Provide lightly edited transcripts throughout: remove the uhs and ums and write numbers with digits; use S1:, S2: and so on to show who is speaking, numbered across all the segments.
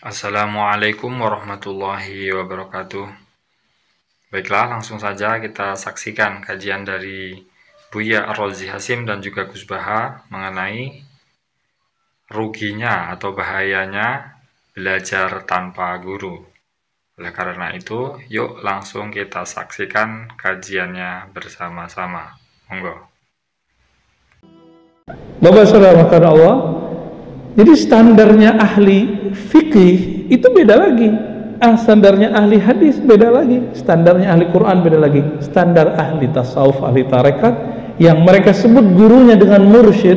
S1: Assalamualaikum warahmatullahi wabarakatuh. Baiklah, langsung saja kita saksikan kajian dari Buya Ar-Razi Hasim dan juga Gus Baha mengenai ruginya atau bahayanya belajar tanpa guru. Oleh karena itu, yuk langsung kita saksikan kajiannya bersama-sama. Monggo.
S2: Bapak saudara karena Allah, jadi standarnya ahli fikih itu beda lagi. Standarnya ahli hadis beda lagi. Standarnya ahli Quran beda lagi. Standar ahli tasawuf, ahli tarekat yang mereka sebut gurunya dengan mursyid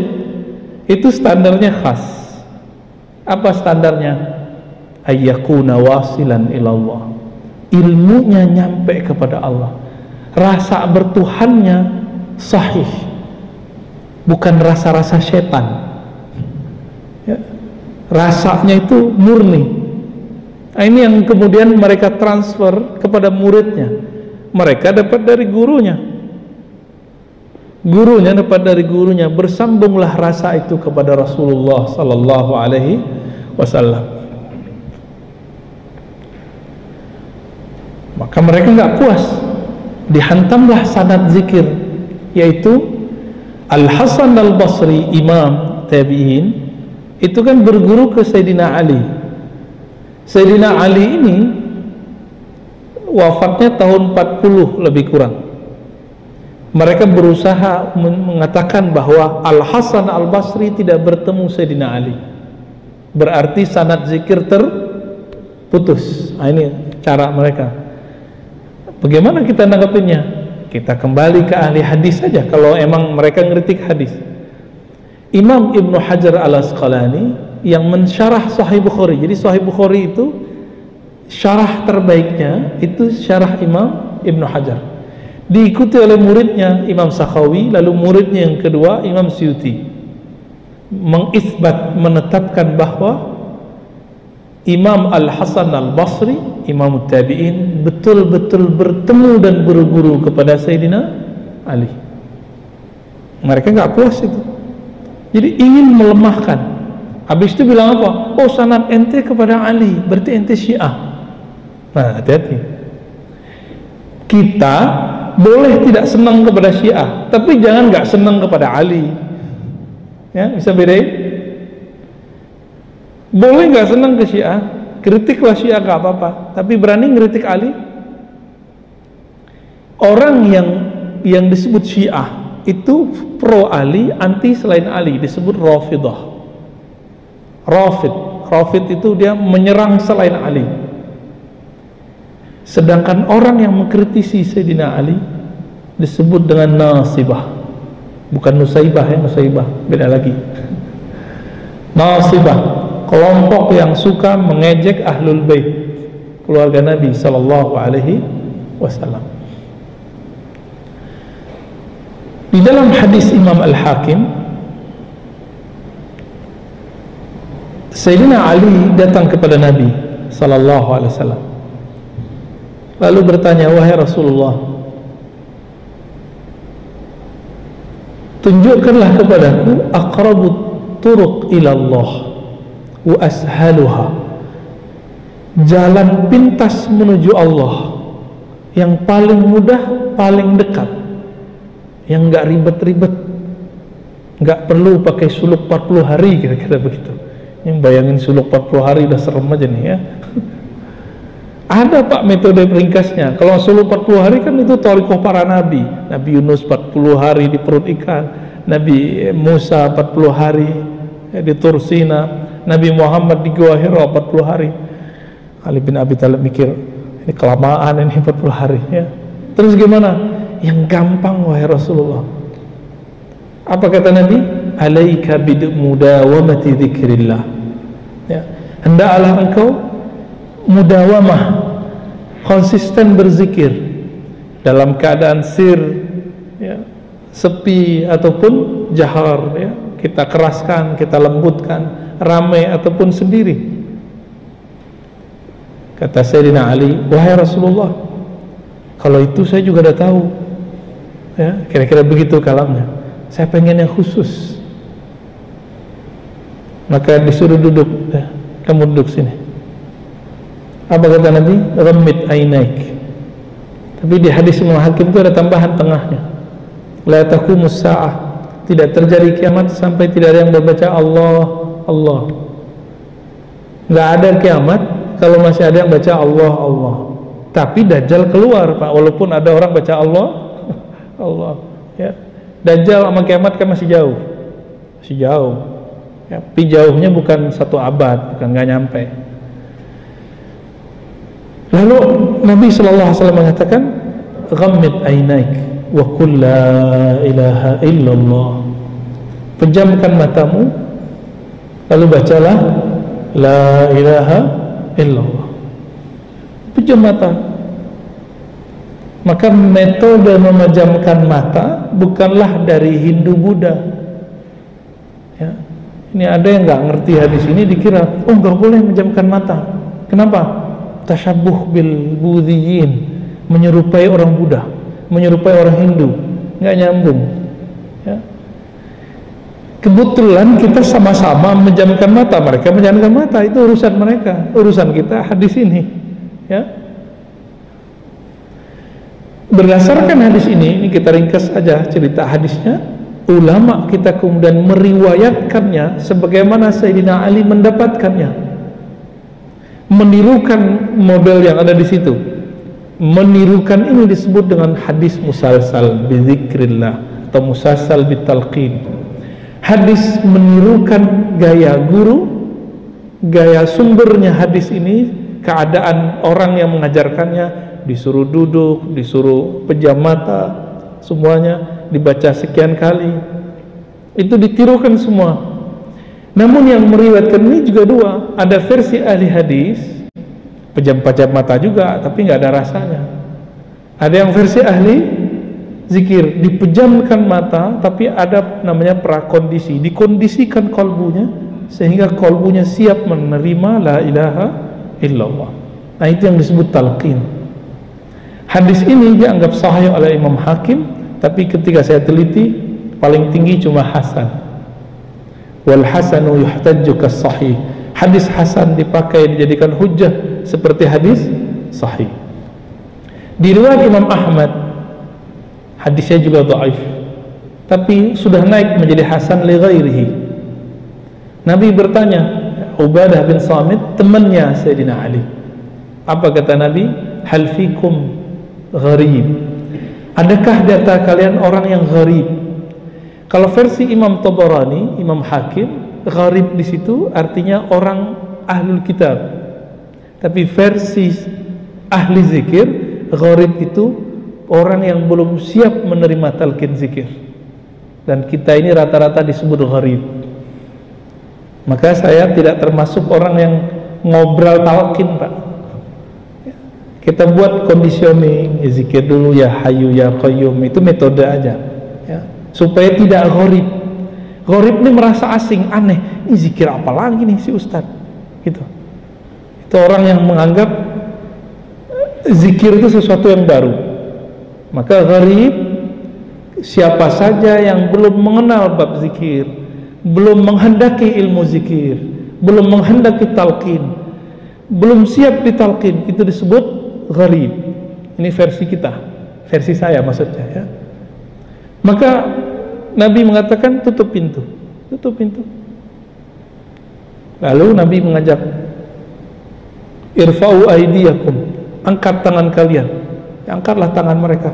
S2: itu standarnya khas. Apa standarnya? Ayyakuna wasilan ilallah. Ilmunya nyampe kepada Allah. Rasa bertuhannya sahih. Bukan rasa-rasa setan ya. Rasanya itu murni. Nah, ini yang kemudian mereka transfer kepada muridnya. Mereka dapat dari gurunya. Gurunya dapat dari gurunya. Bersambunglah rasa itu kepada Rasulullah sallallahu alaihi wasallam. Maka mereka nggak puas. Dihantamlah sanad zikir, yaitu Al-Hasan Al-Basri, imam tabi'in, itu kan berguru ke Sayyidina Ali. Sayyidina Ali ini wafatnya tahun 40 lebih kurang. Mereka berusaha mengatakan bahwa Al-Hasan Al-Basri tidak bertemu Sayyidina Ali. Berarti sanad zikir terputus. Nah, ini cara mereka. Bagaimana kita nanggapinnya? Kita kembali ke ahli hadis saja kalau emang mereka ngeritik hadis. Imam Ibnu Hajar Al-Asqalani yang mensyarah Sahih Bukhari. Jadi Sahih Bukhari itu syarah terbaiknya itu syarah Imam Ibnu Hajar. Diikuti oleh muridnya Imam Sakhawi, lalu muridnya yang kedua Imam Suyuti. Mengisbat, menetapkan bahwa Imam Al-Hasan Al-Basri, Imam Tabi'in, betul-betul bertemu dan berguru kepada Sayyidina Ali. Mereka nggak puas itu. Jadi ingin melemahkan. Habis itu bilang apa? Oh, sanad ente kepada Ali, berarti ente Syiah. Nah, hati-hati. Kita boleh tidak senang kepada Syiah, tapi jangan nggak senang kepada Ali. Ya, bisa bedain? Boleh nggak senang ke Syiah, kritiklah Syiah nggak apa-apa, tapi berani ngeritik Ali. Orang yang disebut Syiah itu pro Ali, anti selain Ali, disebut Rafidah. Rafid itu dia menyerang selain Ali. Sedangkan orang yang mengkritisi Sayyidina Ali disebut dengan Nasibah. Bukan Nusaibah ya, Nusaibah beda lagi. Nasibah, kelompok yang suka mengejek Ahlul Bait, keluarga Nabi sallallahu alaihi wasallam. Di dalam hadis Imam Al-Hakim, Sayyidina Ali datang kepada Nabi sallallahu alaihi wasallam. Lalu bertanya, "Wahai Rasulullah, tunjukkanlah kepadaku aqrabut turuq ila Allah wa ashaluha, jalan pintas menuju Allah yang paling mudah, paling dekat, yang enggak ribet-ribet, enggak perlu pakai suluk 40 hari, kira-kira begitu. Yang bayangin suluk 40 hari udah serem aja nih ya. Ada Pak metode ringkasnya. Kalau suluk 40 hari kan itu thariqah para nabi. Nabi Yunus 40 hari di perut ikan, Nabi Musa 40 hari di Tursina, Nabi Muhammad di Gua Hira 40 hari. Ali bin Abi Thalib mikir, ini kelamaan ini 40 hari ya. Terus gimana? Yang gampang wahai Rasulullah. Apa kata Nabi? Alaika bidmudawamati dzikrillah. Ya, hendaklah engkau mudawamah, konsisten berzikir dalam keadaan sir ya, sepi ataupun jahar ya. Kita keraskan, kita lembutkan, ramai ataupun sendiri. Kata Sayyidina Ali, wahai Rasulullah, kalau itu saya juga udah tahu ya, kira-kira begitu kalamnya. Saya pengen yang khusus. Maka disuruh duduk ya, kamu duduk sini. Apa kata Nabi? Ghammid ainaik. Tapi di hadis Imam Hakim itu ada tambahan tengahnya. La taqumus sa'ah. Tidak terjadi kiamat sampai tidak ada yang membaca Allah, Allah. Nggak ada kiamat kalau masih ada yang baca Allah, Allah. Tapi Dajjal keluar, Pak. Walaupun ada orang baca Allah, Allah. Ya. Dajjal sama kiamat kan masih jauh. Masih jauh. Ya. Tapi jauhnya bukan 1 abad, bukan, nggak nyampe. Lalu Nabi SAW mengatakan, ghammid ainaik wa qul la ilaha illallah. Pejamkan matamu, lalu bacalah la ilaha illallah. Pejam mata. Maka metode memejamkan mata bukanlah dari Hindu Buddha. Ya. Ini ada yang nggak ngerti hadis ini, dikira oh nggak boleh memejamkan mata. Kenapa? Tasyabuh bil Buddhiyin, menyerupai orang Buddha, menyerupai orang Hindu, nggak nyambung. Ya. Kebetulan kita sama-sama menjamkan mata, mereka menjamkan mata, itu urusan mereka, urusan kita hadis ini. Ya. Berdasarkan hadis ini kita ringkas aja cerita hadisnya. Ulama kita kemudian meriwayatkannya sebagaimana Sayyidina Ali mendapatkannya. Menirukan model yang ada di situ. Menirukan ini disebut dengan hadis musalsal bizikrillah atau musalsal bitalqin. Hadis menirukan gaya guru, gaya sumbernya hadis ini, keadaan orang yang mengajarkannya, disuruh duduk, disuruh pejam mata, semuanya dibaca sekian kali. Itu ditirukan semua. Namun yang meriwayatkan ini juga dua. Ada versi ahli hadis, pejam-pejam mata juga, tapi nggak ada rasanya. Ada yang versi ahli zikir, dipejamkan mata, tapi ada namanya prakondisi, dikondisikan kolbunya sehingga kolbunya siap menerima la ilaha illallah. Nah itu yang disebut talqin. Hadis ini dianggap sahih oleh Imam Hakim, tapi ketika saya teliti paling tinggi cuma hasan. Wal hasanu yuhtajju kas sahih. Hadis hasan dipakai dijadikan hujjah seperti hadis sahih. Di riwayat Imam Ahmad hadisnya juga dhaif, tapi sudah naik menjadi hasan li ghairihi. Nabi bertanya, Ubadah bin Samit temannya Sayyidina Ali. Apa kata Nabi? Hal fikum gharib. Adakah di antara kalian orang yang gharib? Kalau versi Imam Tabarani, Imam Hakim, gharib di situ artinya orang ahlul kitab. Tapi versi ahli zikir, gharib itu orang yang belum siap menerima talqin zikir. Dan kita ini rata-rata disebut gharib. Maka saya tidak termasuk orang yang ngobrol talqin, Pak. Kita buat conditioning, ya zikir dulu, ya hayu ya qayyum, itu metode aja, ya, supaya tidak gharib. Gharib ini merasa asing, aneh, ini zikir apa lagi nih si ustadz, gitu. Itu orang yang menganggap zikir itu sesuatu yang baru. Maka gharib siapa saja yang belum mengenal bab zikir, belum menghendaki ilmu zikir, belum menghendaki talqin, belum siap ditalqin, itu disebut gharib. Ini versi kita, versi saya maksudnya, ya. Maka Nabi mengatakan tutup pintu, tutup pintu. Lalu Nabi mengajak, irfa'u aydiyakum, angkat tangan kalian. Angkatlah tangan mereka.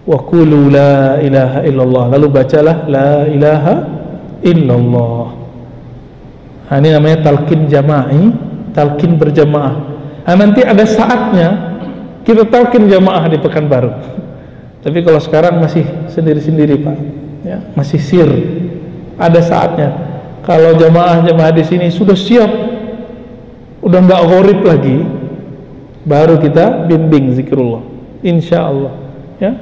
S2: Wa qulu la ilaha illallah, lalu bacalah la ilaha illallah. Nah, ini namanya talqin jama'i, talqin berjamaah. Nah, nanti ada saatnya kita talqin jamaah di Pekanbaru. Tapi kalau sekarang masih sendiri-sendiri, Pak, ya, masih sir. Ada saatnya kalau jamaah di sini sudah siap, udah nggak gharib lagi, baru kita bimbing zikrullah, insya Allah, ya.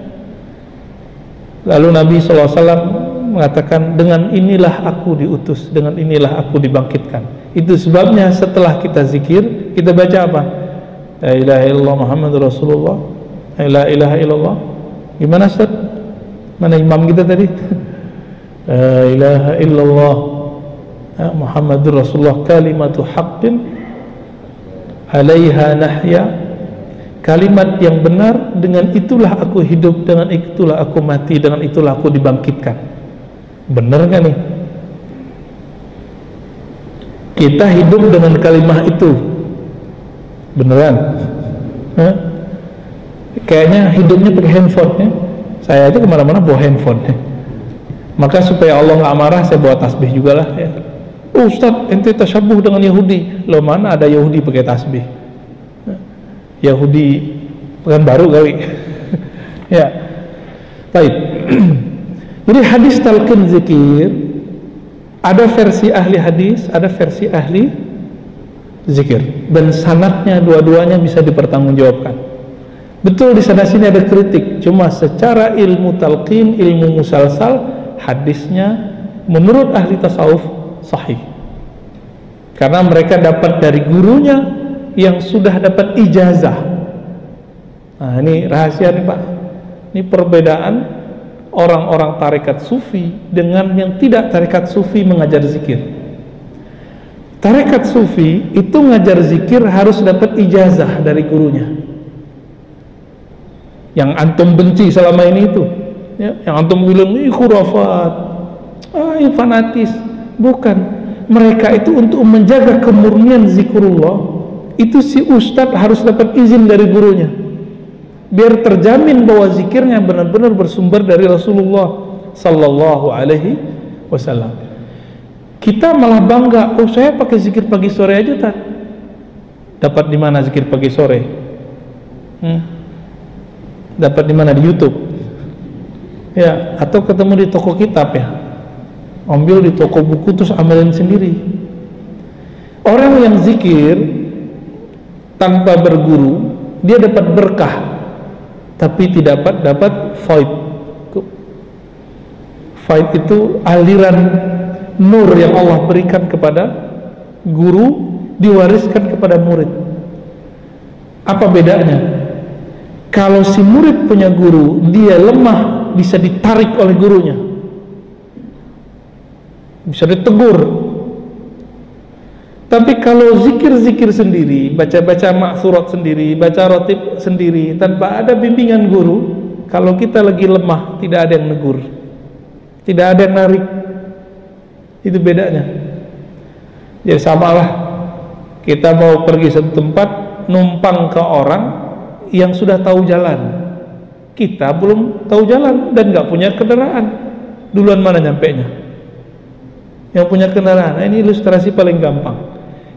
S2: Lalu Nabi SAW mengatakan, dengan inilah aku diutus, dengan inilah aku dibangkitkan. Itu sebabnya setelah kita zikir, kita baca apa? La ilaha illallah Muhammadur Rasulullah. La ilaha illallah. Gimana Ustaz? Mana imam kita tadi? La ilaha illallah Muhammadur Rasulullah kalimatu haqqin alaiha nahya, kalimat yang benar, dengan itulah aku hidup, dengan itulah aku mati, dengan itulah aku dibangkitkan. Benar nggak nih? Kita hidup dengan kalimat itu, beneran? Hah? Kayaknya hidupnya pakai handphone ya. Saya aja kemana-mana bawa handphone ya. Maka supaya Allah nggak marah, saya bawa tasbih juga lah ya. Ustaz, ente tasyabuh dengan Yahudi. Loh, mana ada Yahudi pakai tasbih? Yahudi pekan baru kali. Ya. Baik. Jadi hadis talqin zikir, ada versi ahli hadis, ada versi ahli zikir, dan sanadnya dua-duanya bisa dipertanggungjawabkan. Betul, di sana sini ada kritik, cuma secara ilmu talqin, ilmu musalsal, hadisnya menurut ahli tasawuf sahih, karena mereka dapat dari gurunya yang sudah dapat ijazah. Nah, ini rahasia nih Pak, ini perbedaan orang-orang tarekat sufi dengan yang tidak tarekat sufi mengajar zikir. Tarekat sufi itu ngajar zikir harus dapat ijazah dari gurunya. Yang antum benci selama ini itu ya, yang antum bilang ini khurafat, ini fanatis. Bukan, mereka itu untuk menjaga kemurnian zikrullah, itu si ustadz harus dapat izin dari gurunya, biar terjamin bahwa zikirnya benar-benar bersumber dari Rasulullah Sallallahu Alaihi Wasallam. Kita malah bangga, oh saya pakai zikir pagi sore aja tak. Dapat di mana zikir pagi sore? Dapat di mana? Di YouTube ya, atau ketemu di toko kitab ya, ambil di toko buku terus amalin sendiri. Orang yang zikir tanpa berguru, dia dapat berkah tapi tidak dapat faid. Faid itu aliran nur yang Allah berikan kepada guru, diwariskan kepada murid. Apa bedanya? Kalau si murid punya guru, dia lemah, bisa ditarik oleh gurunya, bisa ditegur. Tapi kalau zikir-zikir sendiri, baca-baca maksurat sendiri, baca rotib sendiri, tanpa ada bimbingan guru, kalau kita lagi lemah, tidak ada yang negur, tidak ada yang narik. Itu bedanya. Jadi samalah, kita mau pergi satu tempat, numpang ke orang yang sudah tahu jalan, kita belum tahu jalan dan nggak punya kendaraan. Duluan mana nyampenya? Yang punya kendaraan. Nah, ini ilustrasi paling gampang.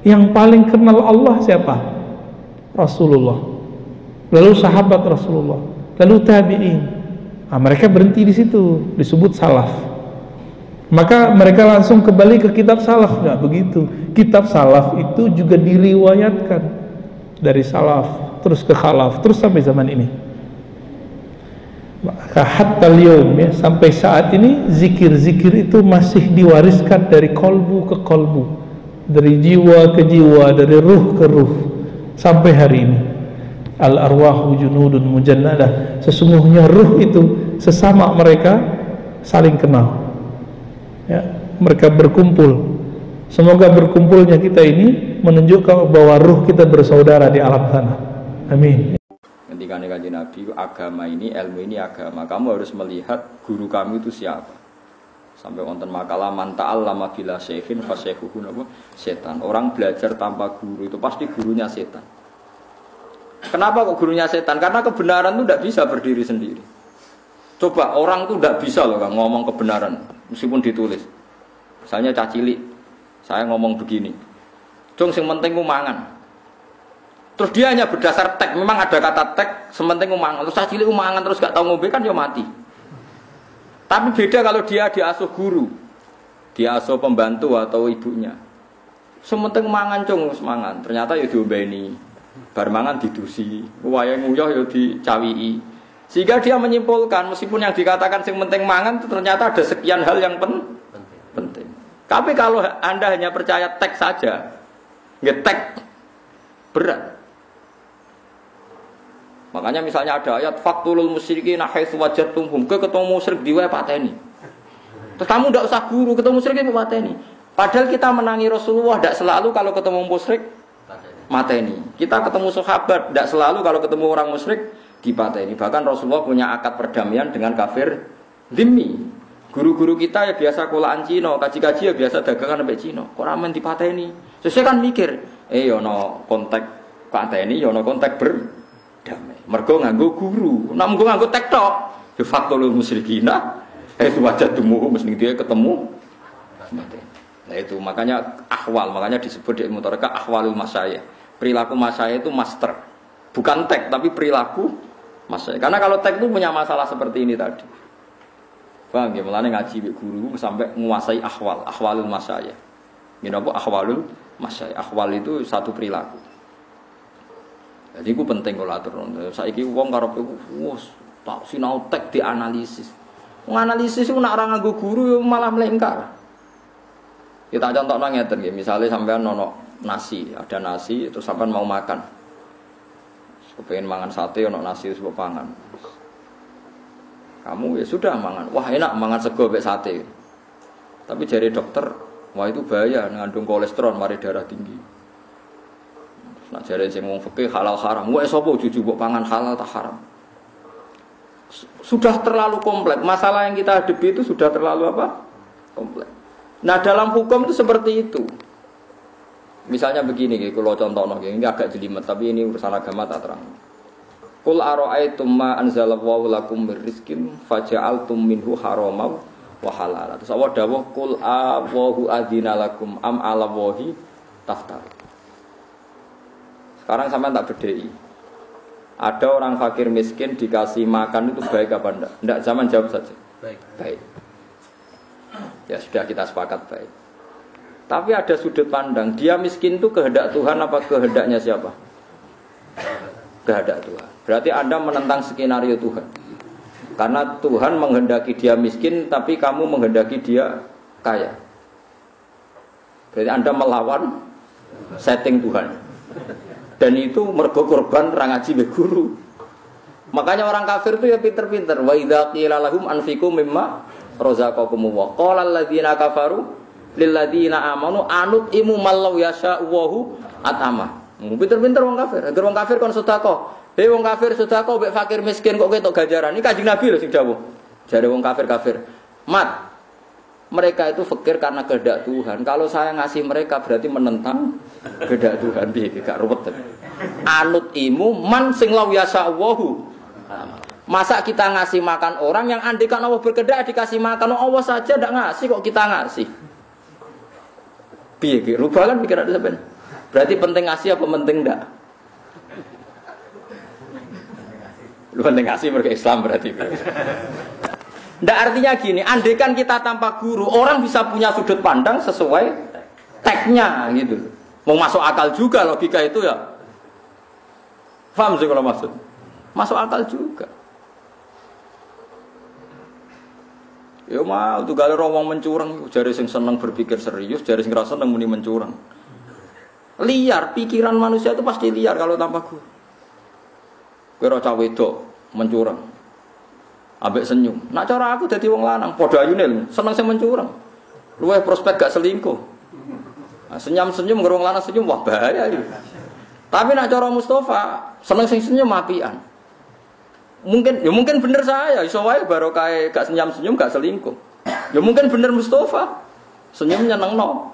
S2: Yang paling kenal Allah siapa? Rasulullah, lalu sahabat Rasulullah, lalu tabi'in. Nah, mereka berhenti di situ, disebut salaf. Maka mereka langsung kembali ke kitab salaf. Nggak begitu. Kitab salaf itu juga diriwayatkan dari salaf terus ke khalaf, terus sampai zaman ini. Maka hatta al-yawm ya, sampai saat ini zikir-zikir itu masih diwariskan dari kolbu ke kolbu, dari jiwa ke jiwa, dari ruh ke ruh, sampai hari ini. Al-arwahu junudun mujannadah, sesungguhnya ruh itu sesama mereka saling kenal ya, mereka berkumpul. Semoga berkumpulnya kita ini menunjukkan bahwa ruh kita bersaudara di alam sana. Amin.
S3: Ketika Kanjeng Nabi, agama ini, ilmu ini agama, kamu harus melihat guru kamu itu siapa. Sampai wonten makalah man ta'allama bila syekhin fa syekhuhu setan. Orang belajar tanpa guru itu pasti gurunya setan. Kenapa kok gurunya setan? Karena kebenaran itu tidak bisa berdiri sendiri. Coba orang itu tidak bisa loh ngomong kebenaran meskipun ditulis. Misalnya cah cilik, saya ngomong begini, dong sing penting ku mangan. Terus dia hanya berdasar teks, memang ada kata teks, sementing umangan. Terus cilik umangan terus gak tahu ngombe kan ya mati. Tapi beda kalau dia diasuh guru, diasuh pembantu atau ibunya. Sementing umangan cung semangan. Ternyata ya diombeni, bar mangan didusi, wayahe nguyuh ya dicawiki. Sehingga dia menyimpulkan meskipun yang dikatakan sing penting mangan ternyata ada sekian hal yang penting. Tapi kalau Anda hanya percaya teks saja, ngetek berat. Makanya misalnya ada ayat faqtulul musyrikin haitsu wajadtumhum, ketemu musyrik diwe pateni. Terus kamu tidak usah guru, ketemu musyrik pateni. Padahal kita menangi Rasulullah tidak selalu kalau ketemu musyrik mateni. Kita ketemu sahabat, tidak selalu kalau ketemu orang musyrik dipateni. Bahkan Rasulullah punya akad perdamaian dengan kafir dhimmi. Guru-guru kita ya biasa kolaan Cina, kaji-kaji ya biasa dagangan sampai Cina. Kok ramen dipateni? Sesuai kan mikir, yono kontak pateni, yono kontak berdamai. Mergo nganggo guru, nak nganggo tektok. De facto lu musyrikina, wajadumuhu mesti dia ketemu. Nah itu makanya ahwal, makanya disebut di ilmu tarekat ahwalul masyayikh. Perilaku masyayikh itu master, bukan tek tapi perilaku masyayikh. Karena kalau tek itu punya masalah seperti ini tadi. Bang, ya mulane ngaji guru sampai menguasai ahwal, ahwalul masyayikh. Gini apa ahwalul masyayikh? Ahwal itu satu perilaku. Jadi itu penting kalau atur. Saiki wong karo wis tak sinau tek dianalisis. Menganalisis itu nak orang nganggo guru malah melengkar. Kita contoh ngeten nggih, misale sampean ono nasi, ada nasi terus sampean mau makan. Kepengin mangan sate ono nasi wis mbok pangan. Kamu ya sudah mangan. Wah, enak mangan sego mek sate. Tapi jari dokter, wah itu bahaya ngandung kolesterol mari darah tinggi. Nak jari sing wong fikih halal haram. Wah, sapa juju mbok pangan halal tak haram. Sudah terlalu kompleks. Masalah yang kita hadapi itu sudah terlalu apa? Kompleks. Nah dalam hukum itu seperti itu. Misalnya begini, kalau contohnya ini agak jelimet, tapi ini urusan agama tak terang. Qul ara'aytum ma anzalallahu lakum mir rizqin faja'altum minhu haramam wa halala. Terus Allah dawuh qul Allahu adzina lakum am 'ala wahi taftar. Sekarang sampean tak bedheki. Ada orang fakir miskin dikasih makan itu baik apa enggak? Enggak, zaman jawab saja. Baik. Baik. Ya sudah kita sepakat baik. Tapi ada sudut pandang, dia miskin itu kehendak Tuhan apa kehendaknya siapa? Kehendak Tuhan. Berarti Anda menentang skenario Tuhan. Karena Tuhan menghendaki dia miskin, tapi kamu menghendaki dia kaya. Berarti Anda melawan setting Tuhan. Dan itu mergo korban ra ngaji be guru. Makanya orang kafir itu ya pinter-pinter. Wa idza qila lahum anfiqu mimma razaqakumullah. Qala alladziina kafaru lil ladziina amanu anutimu mallau yasha'u at'ama. Pinter-pinter wong kafir. Agar wong kafir kon sedekah. Hei wong kafir sedekah mbek fakir miskin kok ketok ganjaran. Iki Kanjeng Nabi lho sing dawuh. Jare wong kafir-kafir. Mat. Mereka itu fakir karena kehendak Tuhan. Kalau saya ngasih mereka berarti menentang kehendak Tuhan. Piye gak ruwet. Anut imu man sing law yasa'u. Masa kita ngasih makan orang yang andikan Allah berkehendak dikasih makan, Allah saja ndak ngasih kok kita ngasih. Piye ki? Rubah kan pikiran sampean. Berarti penting ngasih apa penting ndak? Lu penting ngasih mergo Islam berarti. Ndak artinya gini, andekan kita tanpa guru, orang bisa punya sudut pandang sesuai teknya gitu. Mau masuk akal juga logika itu ya. Paham sih kalau maksud? Masuk akal juga. Ya mau tuh gale wong mencurang, jare sing seneng berpikir serius, jare sing ra seneng muni mencurang. Liar, pikiran manusia itu pasti liar kalau tanpa guru. Kowe ora cah wedok mencurang. Ambek senyum. Nak cara aku dadi wong lanang, padha ayune seneng sing mencurang. Luwih prospek gak selingkuh. Nah, senyum-senyum ngero wong lanang senyum wah bahaya iki. Tapi nak cara Mustafa seneng sing senyum apian. Mungkin bener saya, iso wae barokah gak senyum-senyum gak selingkuh. Ya mungkin bener Mustafa. Senyum nyenengno.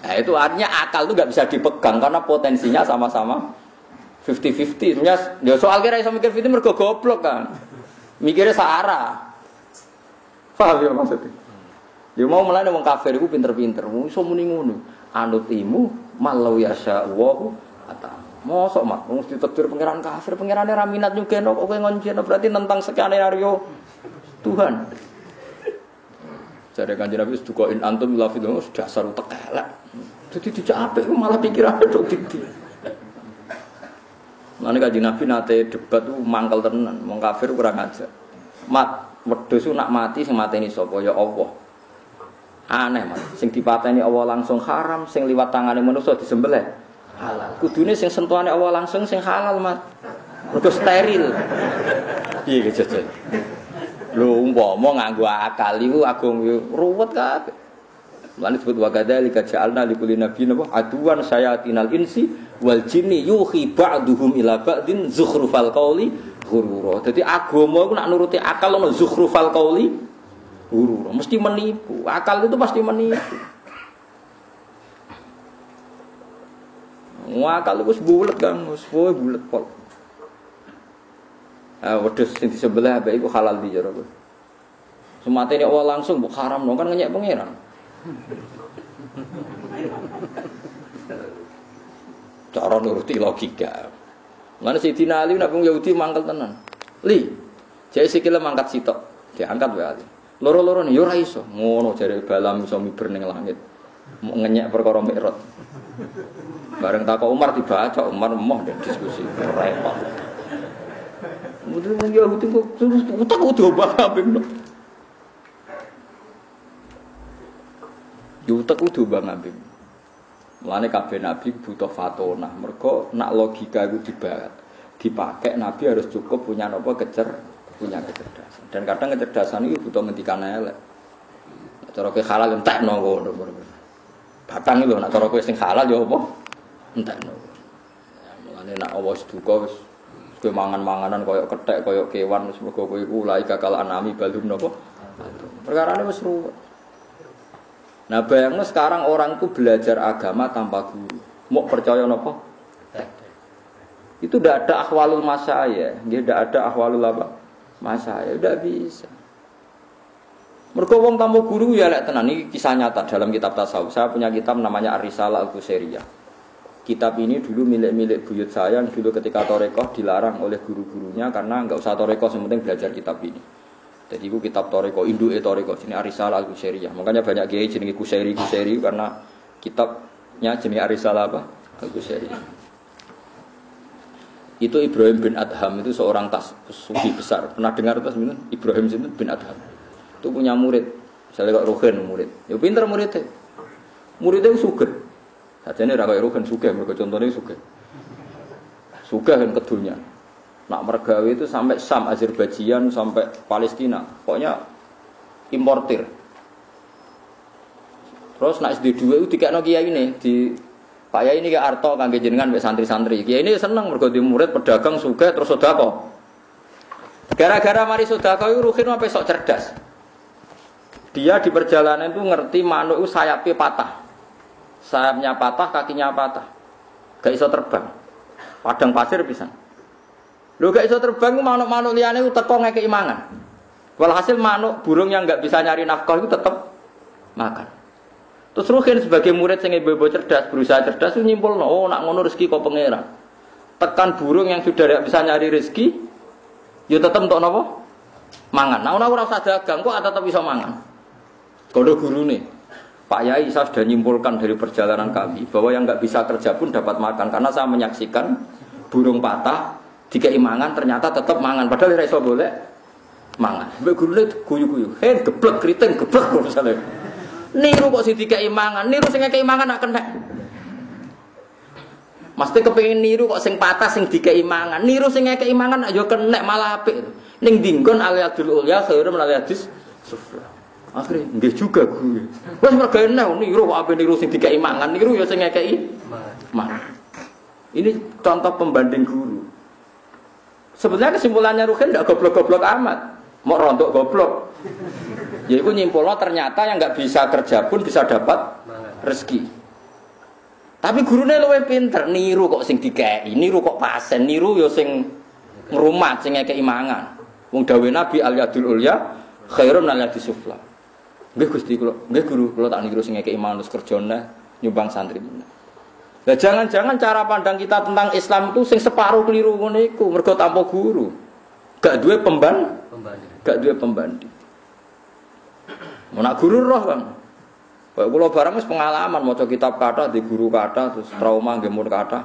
S3: Nah, itu artinya akal itu gak bisa dipegang karena potensinya sama-sama 50-50. Sebenarnya ya soal kira iso mikir 50 mergo goblok kan. Mikirnya searah. Paham ya maksudnya? Ya mau mulane wong kafir iku pinter-pinter. Iso muni ngono. Anutimu malau yasha wa ata. Mosok mak wong ditakdir pangeran kafir, pangerane ra minat nyugeno kok kowe ngonceno berarti nentang skenario Tuhan. Jare Kanjeng Nabi dukain antum la fil dasar utek elek. Dadi dijak apik malah pikirane tok didi. Lan Kanjeng Nabi nate debat tuh mangkel tenan, wong kafir kurang ajar. Mat, wedhus nak mati sing mateni sapa ya Allah. Aneh mat, sing dipateni Allah langsung haram, sing liwat tangane manusa disembelih halal. Kudune sing sentuhane Allah langsung sing halal mat. Mergo steril. Piye iki jajan? Lho umpama nganggo akal iku agung yo ruwet kabeh. Mulane disebut wa kadzalika ja'alna likulli nabiyyin aduwan syayatinal insi wal jinni yuhi ba'duhum ila ba'din zukhrufal qauli ghurura. Dadi agama iku nak nuruti akal ono zukhrufal qauli ghurura, mesti menipu. Akal itu pasti menipu. Akal itu bulet kan, bulet pol. Wedhus sing di sebelah bae iku halal di jero. Sematene Allah langsung mbok haram kan ngenyek pangeran. Cara nuruti logika. Mana Sayyidina Ali nak wong Yahudi mangkel tenan. Li, jek sikile mangkat sitok, diangkat wae Ali. Loro-loro yo ora iso. Ngono jare balam iso miber ning langit. Ngenyek perkara mikrot. Bareng takok Umar dibaca, Umar emoh dan diskusi. Repot. Mudun wong Yahudi kok utek diobah ambing. Yutek kudu bang ambing. Mulane kabeh nabi butuh fatona. Mergo nak logika iku dipakai nabi harus cukup punya punya kecerdasan. Dan kadang kecerdasan itu butuh ngendikan elek. Cara kowe halal entekno ngono. Batang lho nak cara kowe sing halal ya apa? Entekno. Mulane nak awas duka wis kowe mangan-manganan koyo kethek koyo kewan wis mergo kowe iku lai kakal anami balum napa? Perkarane wis ruwet. Nah bayangno sekarang orang itu belajar agama tanpa guru. Mau percaya napa? Itu tidak ada ahwalul masyayikh, tidak ada ahwalul apa? Masyayikh, tidak bisa. Mergo wong tanpa guru ya lek tenan iki kisah nyata dalam kitab tasawuf. Saya punya kitab namanya Ar-Risalah Al-Qusairiyah. Kitab ini dulu milik buyut saya yang dulu ketika tarekoh dilarang oleh guru-gurunya karena enggak usah tarekoh, yang penting belajar kitab ini. Jadi itu kitab Toriko, Induke Toriko, sini Ar-Risalah Al-Qusairiyah. Makanya banyak kiai jenenge Qusairi karena kitabnya jenenge Ar-Risalah apa? Al-Qusairiyah. Itu Ibrahim bin Adham itu seorang sufi besar. Pernah dengar itu sebenarnya Ibrahim bin Adham. Itu punya murid. Misalnya kok Ruhin murid. Ya pinter muridnya. Muridnya sugih. Sajane ra kaya Ruhin sugih, mergo contone sugih. Sugih kan kedunya. Nak mergawe itu sampai Sam, Azerbaijan sampai Palestina, pokoknya importir. Terus nak SD2 itu dikekno kiai ini di Pak Yai ini ke Arto kangge jenengan mbek santri-santri. Kiai ini seneng mergo di murid pedagang sugih terus sedekah. Gara-gara mari sedekah itu Ruhin sampai sok cerdas. Dia di perjalanan itu ngerti manuk itu sayapnya patah. Sayapnya patah, kakinya patah. Gak iso terbang. Padang pasir pisan. Lho gak iso terbang ku manuk-manuk liyane ku teko ngekeki mangan. Walhasil manuk burung yang enggak bisa nyari nafkah itu tetap makan. Terus Ruhin sebagai murid sing ibu-ibu cerdas, berusaha cerdas itu nyimpulno, oh nak ngono rezeki kok pangeran. Tekan burung yang sudah tidak bisa nyari rezeki, ya tetep entuk napa? Mangan. Nah ora usah dagang kok tetep bisa mangan. Kodo gurune. Pak Yai saya sudah nyimpulkan dari perjalanan kami bahwa yang enggak bisa kerja pun dapat makan karena saya menyaksikan burung patah dikei mangan ternyata tetap mangan padahal ora iso golek mangan. Mbek gurune guyu-guyu. Geblek kriting geblek misale. Niru kok sing dikei mangan, niru sing ngekei mangan nak kena. Mesti kepengin niru kok sing patah sing dikei mangan. Niru sing ngekei mangan nak yo kena malah apik. Ning dinggon aliyadul ulya khairum aliyadis sufla. Akhire nggih juga guyu. Wes mergo niru kok ape niru sing dikei mangan, niru yo sing ngekei mangan. Ini contoh pembanding guru. Sebenarnya kesimpulannya Ruhin tidak goblok-goblok amat, mau rontok goblok. Yaitu nyimpulnya ternyata yang nggak bisa kerja pun bisa dapat rezeki. Tapi gurunya luwih pinter, niru kok sing dikei, niru kok pasen, niru yo sing ngrumat sing ngekei mangan. Wong dawuh Nabi al-yadul ulya khairun min al-yadis sufla. Nggih Gusti kula, nggih guru, kula tak niru sing ngekei mangan terus kerjane nyumbang santri meneh. Nah, jangan-jangan cara pandang kita tentang Islam itu sing separuh keliru ngene iku, mergo tanpa guru. Gak duwe gak duwe pembanding. Menak guru roh, Bang. Kayak kula barang wis pengalaman maca kitab kata di guru kata terus trauma nggih mun kata.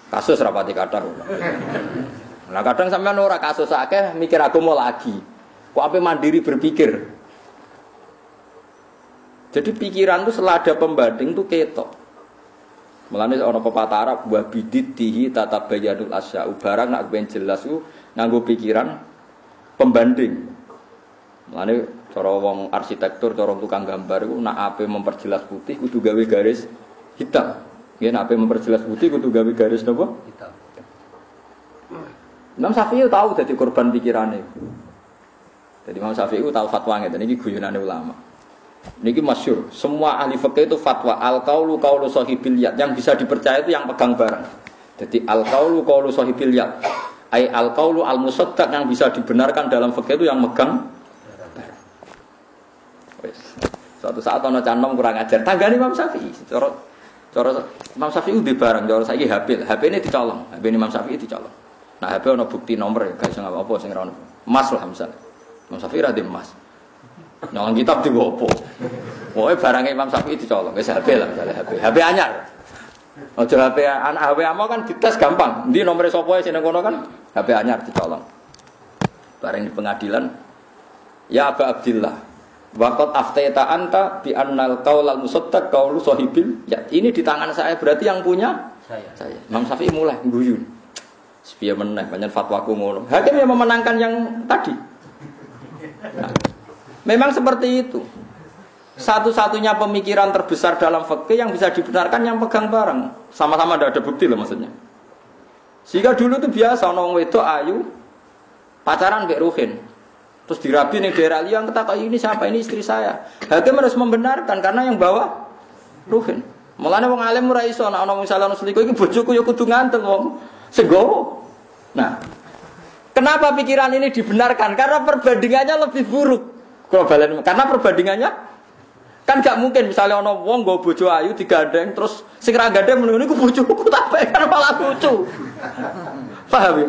S3: Kasus rapati kata. Nah, kadang sampean ora kasus akeh mikir agama lagi. Kok ape mandiri berpikir. Jadi pikiran itu selada pembanding itu ketok. Mulane ana pepatah Arab wa biditihi tatabayyanul asya'u barang nak ben jelas ku nganggo pikiran pembanding. Mulane cara wong arsitektur, cara tukang gambar iku nak ape memperjelas putih kudu gawe garis hitam. Nggih nak ape memperjelas putih kudu gawe garis napa? Hitam. Imam Syafi'i tahu dadi korban pikirane. Jadi Imam Syafi'i tahu fatwa ngeten iki guyonane ulama. Niki masyhur, semua ahli fikih itu fatwa al-qaulu qaulu sahibil yad, yang bisa dipercaya itu yang pegang barang. Jadi al-qaulu qaulu sahibil yad, ai al-qaulu al-musaddaq, yang bisa dibenarkan dalam fikih itu yang megang barang. Wes. Suatu saat ana canom kurang ajar, tanggane Imam Syafi'i. Cara Imam Syafi'i di barang, cara saiki HP ini dicolong, HP Imam Syafi'i dicolong. Nah, HP ana bukti nomor, gak iso apa-apa sing ra ono. Emas lah misalnya. Imam Syafi'i ra di emas. Nyolong kitab di gopo. Pokoknya barangnya Imam Syafi'i dicolong. Wis HP lah misalnya HP anyar. Aja HP anak HP amo kan dites gampang. Ndi nomere sapa sing nang kono kan HP anyar dicolong. Bareng di pengadilan, ya Aba Abdillah, waqad aftaita anta bi annal qaulal musaddaq qaulu sahibil. Ya, ini di tangan saya, berarti yang punya saya. Imam Syafi'i mulai guyu. Sepiye meneh pancen fatwaku ngono. Hakim yang memenangkan yang tadi. Nah, memang seperti itu. Satu-satunya pemikiran terbesar dalam fikih yang bisa dibenarkan yang pegang barang. Sama-sama tidak ada bukti loh maksudnya. Sehingga dulu itu biasa orang wedok ayu pacaran mbek Ruhin. Terus dirabi ning daerah liang kata ini siapa, ini istri saya. Hakim harus membenarkan karena yang bawa Ruhin. Mulane wong alim ora iso nek ana wong salah selingkuh iki bojoku ya kudu ngantel wong sing gowo. Nah, kenapa pikiran ini dibenarkan? Karena perbandingannya lebih buruk. Karena perbandingannya kan gak mungkin misalnya ono wong nggo bojo ayu digandeng terus sing ra gandeng menunggu niku bojoku tapi kan malah lucu. Paham ya?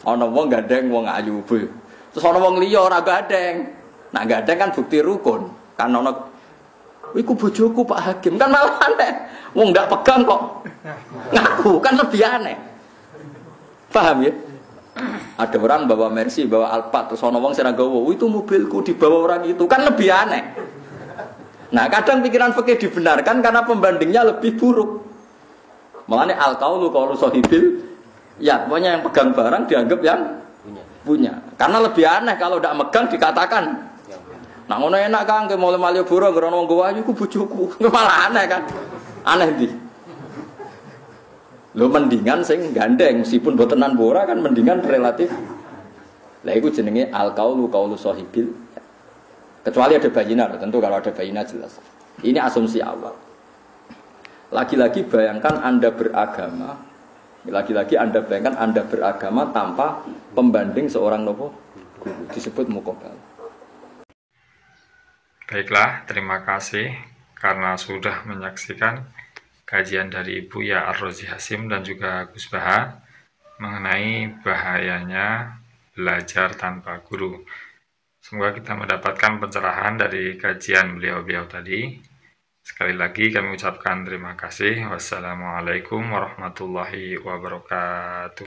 S3: Ono wong gandeng wong ayu bu. Terus ono wong liya ora gandeng. Nah gandeng kan bukti rukun. Kan ono iku bojoku Pak Hakim kan malah aneh. Wong ndak pegang kok ngaku kan lebih aneh. Paham ya? Ada orang bawa Mercy, bawa Alphard, terus ono wong sing nggawa, itu mobilku dibawa orang itu, kan lebih aneh. Nah, kadang pikiran fikih dibenarkan karena pembandingnya lebih buruk. Makanya al-qaulu qaulu sahibil, ya pokoknya yang pegang barang dianggap yang punya. Karena lebih aneh kalau tidak megang dikatakan. Nah, ngono enak kan, ke Malioboro ngrono wong gawa iku bojoku. Malah aneh kan. Aneh ndi? Lo mendingan sing gandeng meskipun botenan bora kan mendingan relatif. Lah iku jenenge al-qaulu qaulu sahibil. Kecuali ada bayinah, tentu kalau ada bayinah jelas. Ini asumsi awal. Lagi-lagi bayangkan Anda beragama, lagi-lagi Anda bayangkan Anda beragama tanpa pembanding seorang nopo guru, disebut muqabal.
S1: Baiklah, terima kasih karena sudah menyaksikan kajian dari Buya Ar-Razi Hasim dan juga Gus Baha mengenai bahayanya belajar tanpa guru. Semoga kita mendapatkan pencerahan dari kajian beliau-beliau tadi. Sekali lagi kami ucapkan terima kasih. Wassalamualaikum warahmatullahi wabarakatuh.